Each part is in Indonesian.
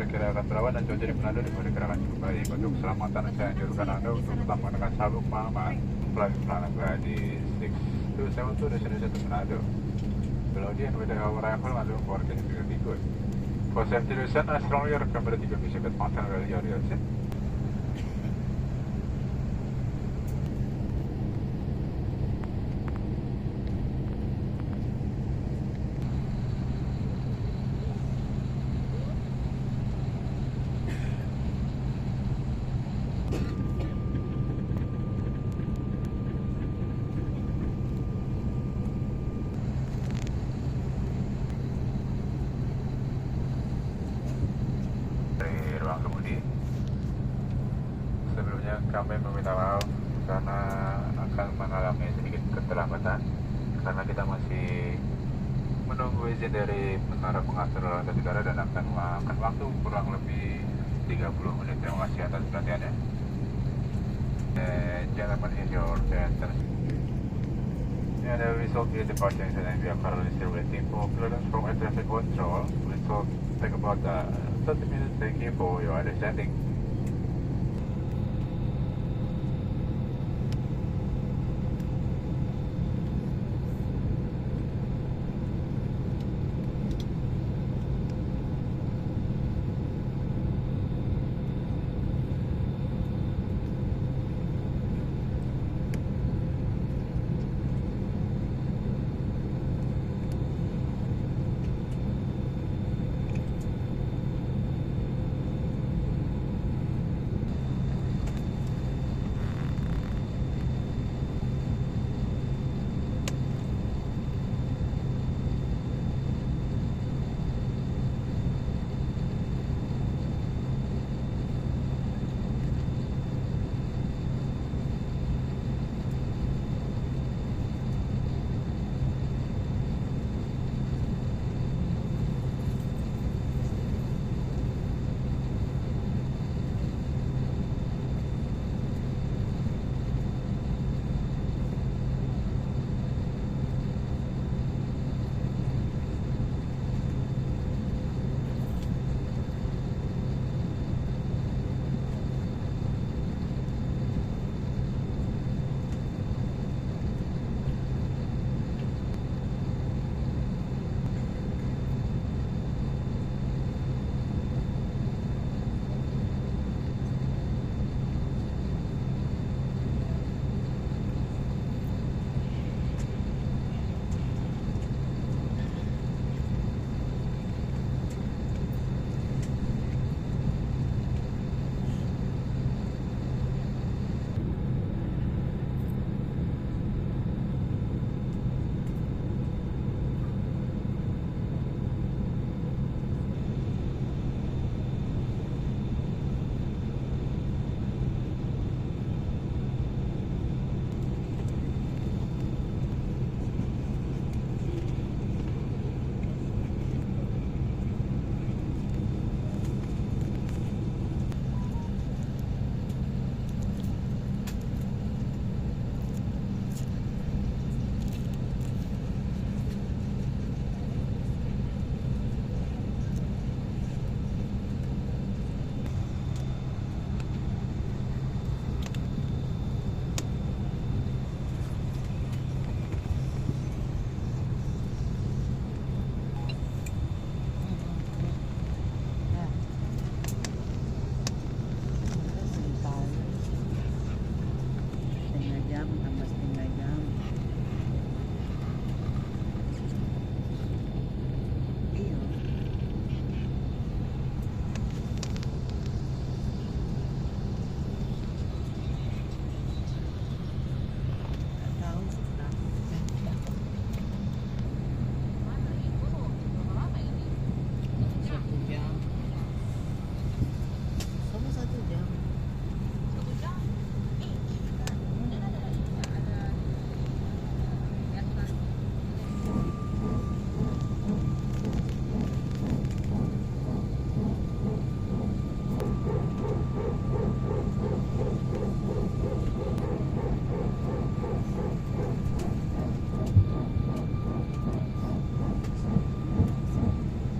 kira-kira akan berawan dan cuaca di Manado diperkirakan cukup baik. Untuk keselamatan saya anjurkan Anda untuk tetap menggunakan sabuk pengaman pelanggan di 6272 destination to Manado. Below the end with our arrival, Manado forecast will be good. For safety reasons, I strongly recommend that you visit Mountain Valley area. Ruang kemudi. Sebelumnya kami meminta maaf karena akan mengalami sedikit keterlambatan karena kita masih menunggu izin dari menara pengatur lalu lintas udara dan akan memakan waktu kurang lebih 30 menit. Terima kasih atas perhatiannya. Gentlemen, in your attention. And the result is departure incident. We are currently still waiting for clearance from air traffic control. It will take about 30 minutes. Thank you for your understanding.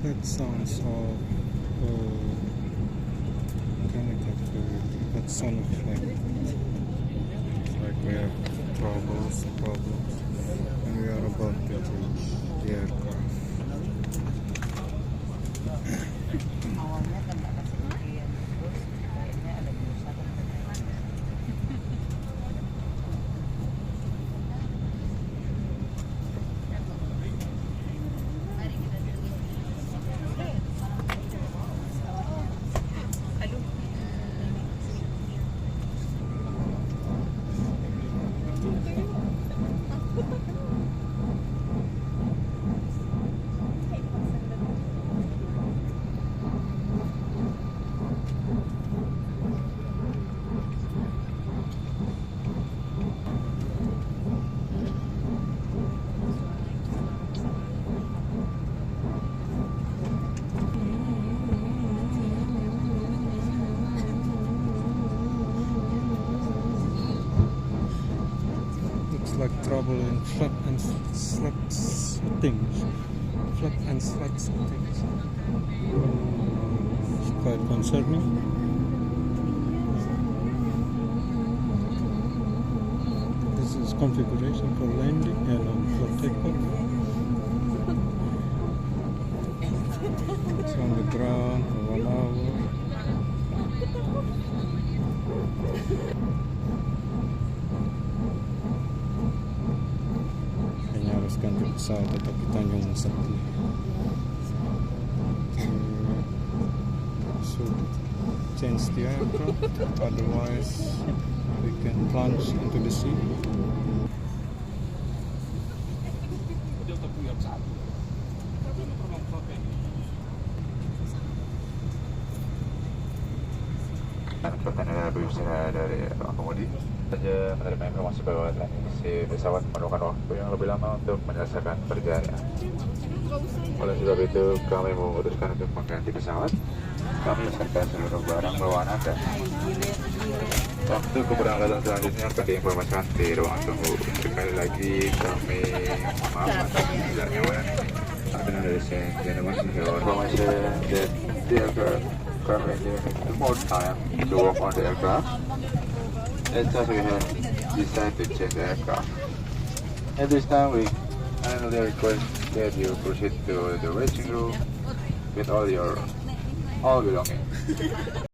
That sounds so sound of like we have problems, and we are about to change the aircraft. Awalnya kan nggak kasih bagian, terus kayaknya ada kerusakan. Looks like trouble in flat and slot settings. Flat and slot settings. It's quite concerning. This is configuration for landing and for takeoff. It's on the ground for 1 hour. Kayaknya harus ganti pesawat atau kita nyungsep nih. Should change the aircraft, otherwise we can plunge into the sea. Pertanyaan berusaha dari pengemudi saja menerima informasi bahwa si pesawat memerlukan waktu yang lebih lama untuk menyelesaikan perjalanan. Oleh sebab itu, kami memutuskan untuk mengganti pesawat. Kami beserta seluruh barang bawaan Anda. Waktu keberangkatan selanjutnya akan diinformasikan di ruang tunggu. Sekali lagi kami maaf atas ketidaknyamanan. Ada dari saya, gentlemen, information that the aircraft currently needs more time to work on the aircraft. And thus we have decided to change the aircraft. At this time, we kindly request that you proceed to the waiting room with all belongings.